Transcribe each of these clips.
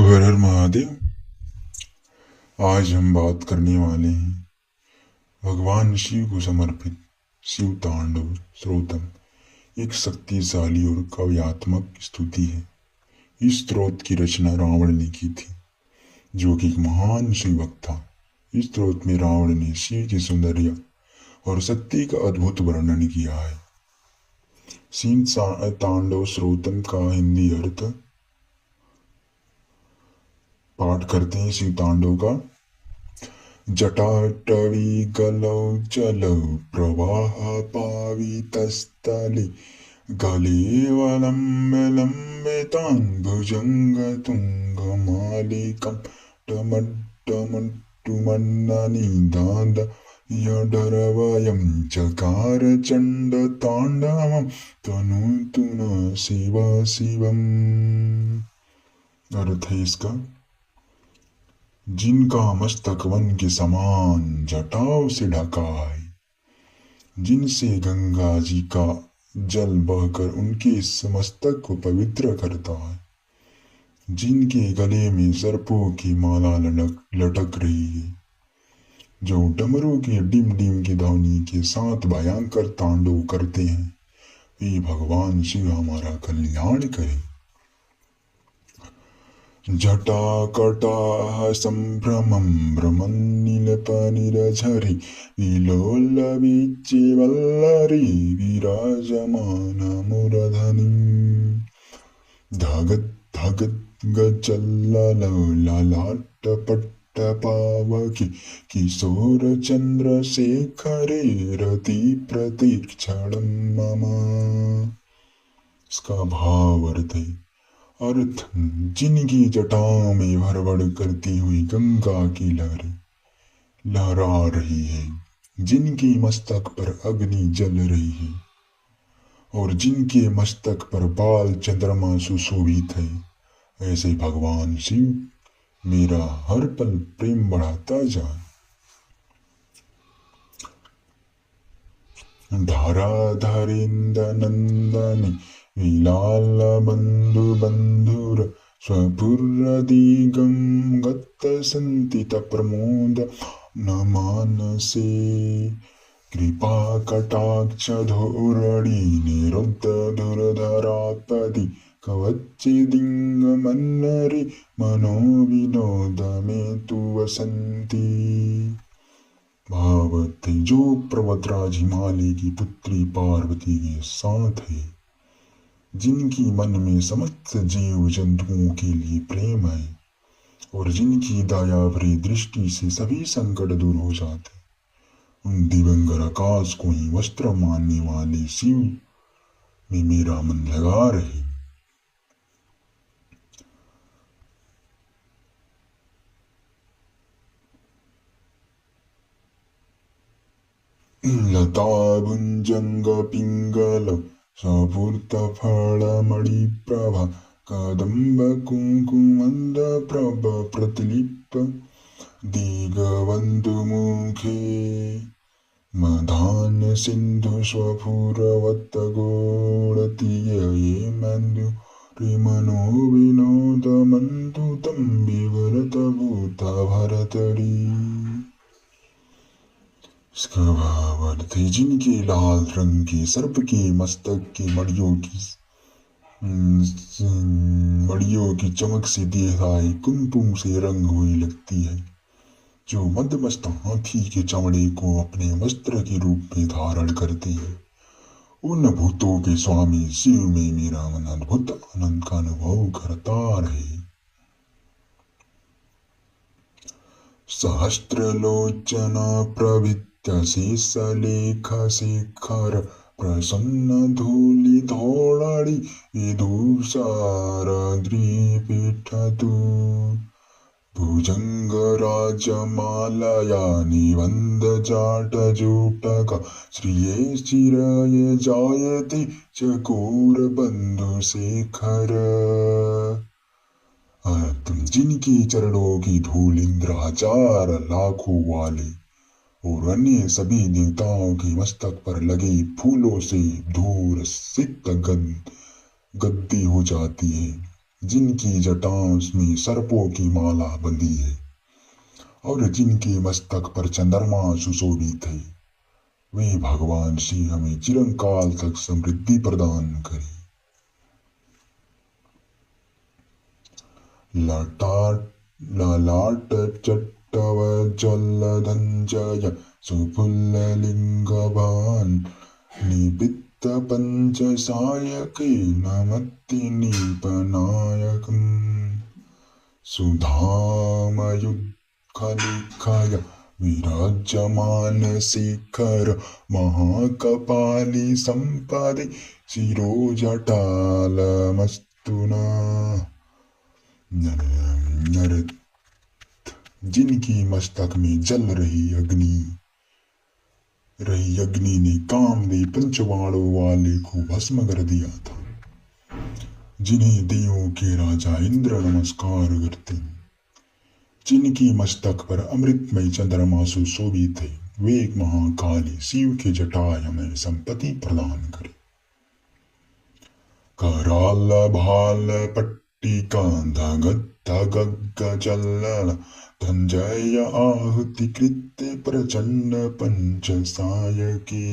हर हर महादेव। आज हम बात करने वाले हैं भगवान शिव को समर्पित शिव तांडव स्त्रोतम। एक शक्तिशाली और काव्यात्मक स्तुति है। इस स्त्रोत की रचना रावण ने की थी, जो कि एक महान शिव भक्त था। इस स्त्रोत में रावण ने शिव की सौंदर्य और शक्ति का अद्भुत वर्णन किया है। शिव तांडव स्त्रोतम का हिंदी अर्थ पाठ करते हैं। शिव तांडव का जटाटवी गलौ चलौ प्रवाह पावितस्थले गलेवलम्ब्य लम्बितां भुजङ्गतुङ्गमालिकं टमट्टमट्टुमन्ननिदाद यडरवयं चकार चण्डताण्डवं तनोतु न शिव शिवम्। अर्थ है इसका, जिनका मस्तक वन के समान जटाओं से ढका है, जिनसे गंगा जी का जल बहकर उनके इस मस्तक को पवित्र करता है, जिनके गले में सर्पों की माला लटक रही है, जो डमरू की डिम डिम की ध्वनि के साथ भयंकर तांडव करते हैं, वे भगवान शिव हमारा कल्याण करे। जटाकटाः सम्भ्रमं भ्रमन्नीलपनिरझरि विलोलवीचिवल्लरी विराजमानमुरधनीम् धगत् धगत् गजल्ललाटपट्टपावकी किशोरचन्द्रशेखरे रति प्रतीक्षणं मम। इसका भाव अर्थ है, अर्थ जिनकी जटाओं में भरभर करती हुई गंगा की लहरें लहरा रही है, जिनकी मस्तक पर अग्नि जल रही है और जिनके मस्तक पर बाल चंद्रमा सुशोभित है, ऐसे भगवान शिव मेरा हर पल प्रेम बढ़ाता जाए। धाराधरेन्द्रनंदनी विलाल बंधु बंधुर स्वपुरदिगं गतसन्तित प्रमोद न मानसे कृपा कटाक्ष धोरणी निरुद्ध दुर्धरापदि कवचिदिंग मन्नरि मनोविनोद में तु वसंती। भावत जो पर्वतराज हिमालय की पुत्री पार्वती के साथ है, जिनकी मन में समस्त जीव जंतुओं के लिए प्रेम है और जिनकी दया भरी दृष्टि से सभी संकट दूर हो जाते, उन दिवंगर आकाश को ही वस्त्र मानने वाले शिव में मेरा मन लगा रहे। लता भुंजंग पिंगल सपूर्तफलमणिप्रभा कदम्ब कुङ्कुमन्द प्रभ प्रतिलिप्त दिगबन्धुमुखे मधान सिन्धु स्वफुरवत्त गोडतीये मन्दु रिमनो विनोद मन्तु तं विवरत भूत भरतरी। इसका भाव अर्थ है, जिनके लाल रंग के सर्प के मस्तक के मड़ियों की चमक से देहाय कुमकुम से रंग हुई लगती है, जो मदमस्त हाथी के चमड़े को अपने वस्त्र के रूप में धारण करते हैं, उन भूतों के स्वामी शिव में मेरा मन अद्भुत आनंद का अनुभव करता रहे। सहस्त्रलोचना प्रभृत शेषलेख शेखर प्रसन्न धूलि धौलाड़ी विदुषारद्रिपीठतु भुजंग राजमालया निबंध जाट जूटक श्रिये चिरये जायते चकोर बंधु शेखर। तुम जिनके चरणों की धूल इंद्र हजार लाखों वाले और अन्य सभी देवताओं के मस्तक पर लगे फूलों से धूर सिक्त गद्दी हो जाती है, जिनकी जटाओं में सर्पों की माला बंधी है और जिनके मस्तक पर चंद्रमा सुशोभित है, वे भगवान श्री हमें चिरंकाल तक समृद्धि प्रदान करे। लटाट ललाट चट्टवज्जलधञ्जय सुपुल्लिङ्गवान् निपित्तपञ्चसायकेन मत्तिनिपनायकम् सुधामयुत्खलिखाय विराजमानशिखर महाकपाली सम्पदि शिरोजटालमस्तु नः। नरत जिनकी मस्तक में जल रही अग्नि ने कामदेव पंचवाड़ों वाले को भस्म कर दिया था, जिन्हें देवों के राजा इंद्र नमस्कार करते हैं, जिनकी मस्तक पर अमृतमय चंद्रमा सुशोभित है, वे एक महाकाली शिव के जटाएं हमें संपत्ति प्रदान करे। कराल भाल पट्टिका धगद्धगज्जल धंजय आहुति कृत्य प्रचंड पंचसायके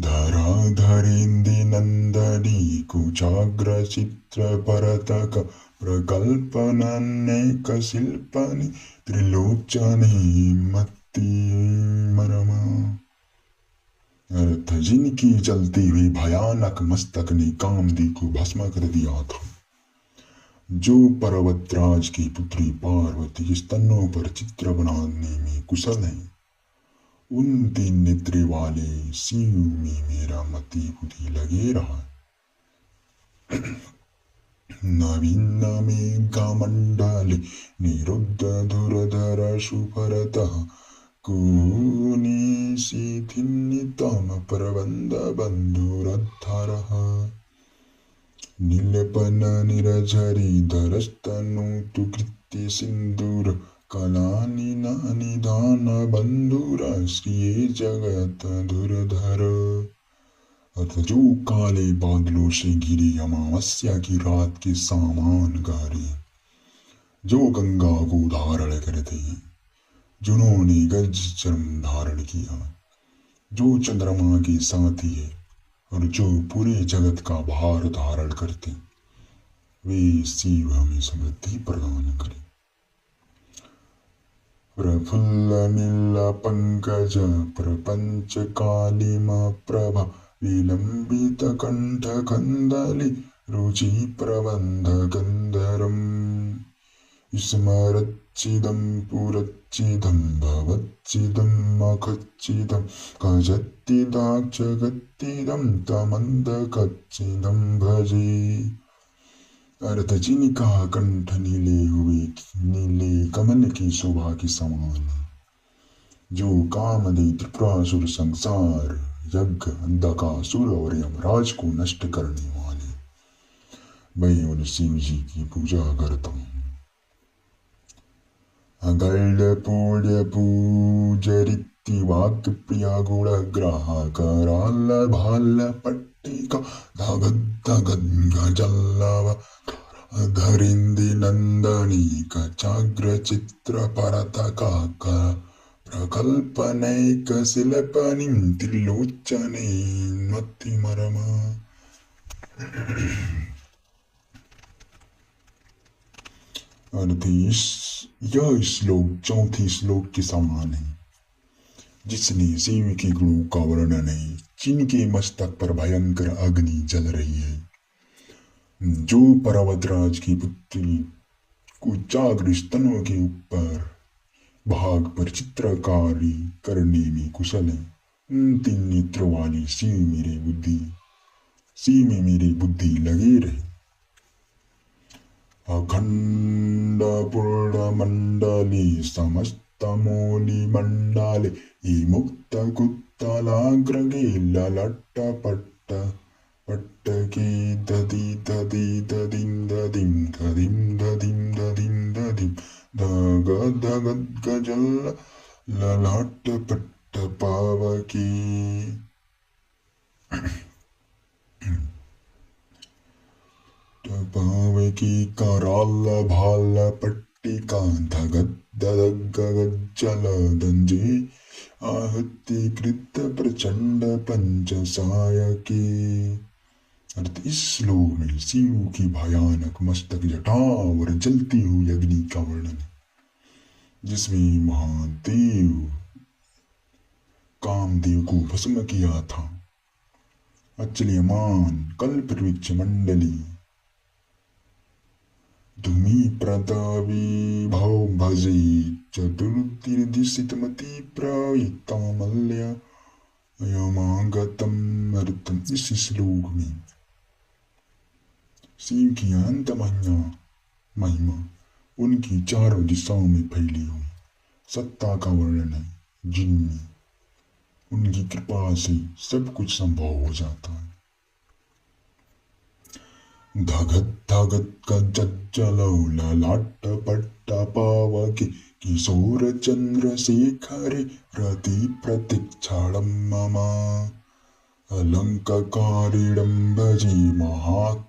धराधरेन्दि नंदनी कुचाग्र चित्र परतक प्रकल्पनानेक शिल्पनि त्रिलोचनी मत्ति मरमा। अर्थ जिनकी जलती हुई भयानक मस्तक ने कामदेव को भस्म कर दिया था, जो पर्वतराज की पुत्री पार्वती स्तनों पर चित्र बनाने में कुशल है, उन तीन नेत्रे वाले शिव में मेरा मति बुद्धि लगे रहा। नवीन मेघमंडले निरुद्ध धुरधर सुभरतः कुनिशिथिन्नितम प्रबंध बंधुरद्धरः नीलपन निरझरी धरस्तनु तु कृत्य सिंदूर कलानिना निधान बंधुरा श्रिये जगत धुरधर। अतः जो काले बादलों से घिरी अमावस्या की रात के सामान गहरे, जो गंगा को धारण करते हैं, जिन्होंने गज चर्म धारण किया, जो चंद्रमा के साथी है और जो पूरे जगत का भार धारण करते, वे शिव हमें समृद्धि प्रदान करें। प्रफुल्ल नील पंकज प्रपंच कालिमा प्रभा विलंबित कंठ कंदली रुचि प्रबंध गंधरम स्मरच्चिदं पुरच्चिदं भवच्चिदं मखच्चिदं कजत्तिदाक्षगत्तिदं तमन्दकच्चिदं भजे। अर्थ जिनका कंठ नीले कमल की शोभा के समान, जो कामदेव त्रिपुरासुर संसार यज्ञ अंधकासुर और यमराज को नष्ट करने वाले, मैं उन शिव जी की पूजा करता हूँ। अगल्ड पूज्य पूजरिति वाक्य प्रिया गुण ग्रह कराल भाल पट्टिका धगद्धगज्जलव धरिंदि नंदनी कचाग्र चित्र परतका प्रकल्पनैक शिल्पनिं त्रिलोचने मत्तिमरमा। यह श्लोक चौथे श्लोक के समान है, जिसने शिव के गुणों का वर्णन है, जिनके मस्तक पर भयंकर अग्नि जल रही है, जो पर्वतराज की पुत्री कुचाग्र स्तनों के ऊपर भाग पर चित्रकारी करने में कुशल है, उन तीन नेत्र वाली शिव में मेरी बुद्धि लगी रहे। अखंड पूर्ण मंडली समस्त मौली मंडले मुक्त कुत्तलाग्रगे ललट्ट पट्ट पट्टके दधि दधि दधिं दधिं दधिं दधिं दधिं दधिं धगद्धगज्जल ललाट पट्ट पावके। पावे की कराल भाल पट्टिका धगत दगज्जल दंजे आहत्य कृत प्रचंड पंच सायके। अर्थ इस श्लोक में शिव की भयानक मस्तक जटा और जलती हुई अग्नि का वर्णन है, जिसमें महादेव कामदेव को भस्म किया था। अचल्यमान कल्प वृक्ष मंडली धूमि प्रदविभव भजे चतुर्दिशितमति प्रयुक्तमल्य यमागतम। अर्थम इस श्लोक में शिव की अनंत महिमा उनकी चारों दिशाओं में फैली हुई सत्ता का वर्णन है, जिनमें उनकी कृपा से सब कुछ संभव हो जाता है। धगत धगत का जज्जलो ललाट पट्ट पावके किशोर चंद्र शेखर रति प्रतीक्षाड़म मम अलंकारिणं भजे महाकाल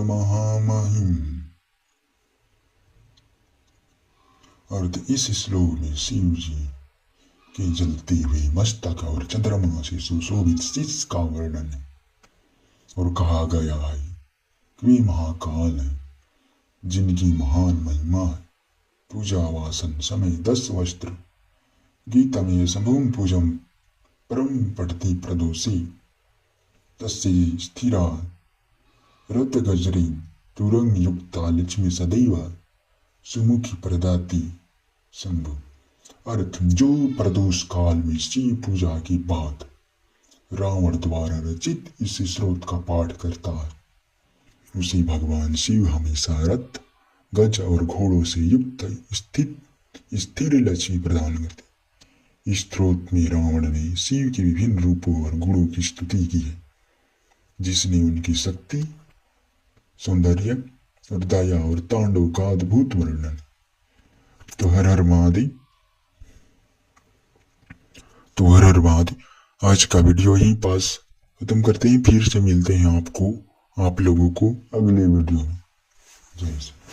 महामहिम। अर्थ इस श्लोक में शिव जी के जलती हुई मस्तक और चंद्रमा से सुशोभित शीश का वर्णन है और कहा गया है कि वे महाकाल हैं, जिनकी महान महिमा है। पूजा वासन समय 10 वस्त्र गीता में समूम पूजम परम पठति प्रदोषे तस्य स्थिरा रत गजरी तुरंग युक्ता लक्ष्मी सदैव सुमुखी प्रदाति शंभु। अर्थ जो प्रदोष काल में शिव पूजा की बात रावण द्वारा रचित इस स्रोत का पाठ करता है, उसे भगवान शिव हमेशा रथ गज और घोड़ों से युक्त स्थिर लक्ष्मी प्रदान करते। इस स्त्रोत में रावण ने शिव के विभिन्न रूपों और गुणों की स्तुति की है, जिसने उनकी शक्ति, सौंदर्य और दया और तांडव का अद्भुत वर्णन। तो हर हर महादेव। आज का वीडियो यहीं पास खत्म करते हैं, फिर से मिलते हैं आप लोगों को अगले वीडियो में। जय श्री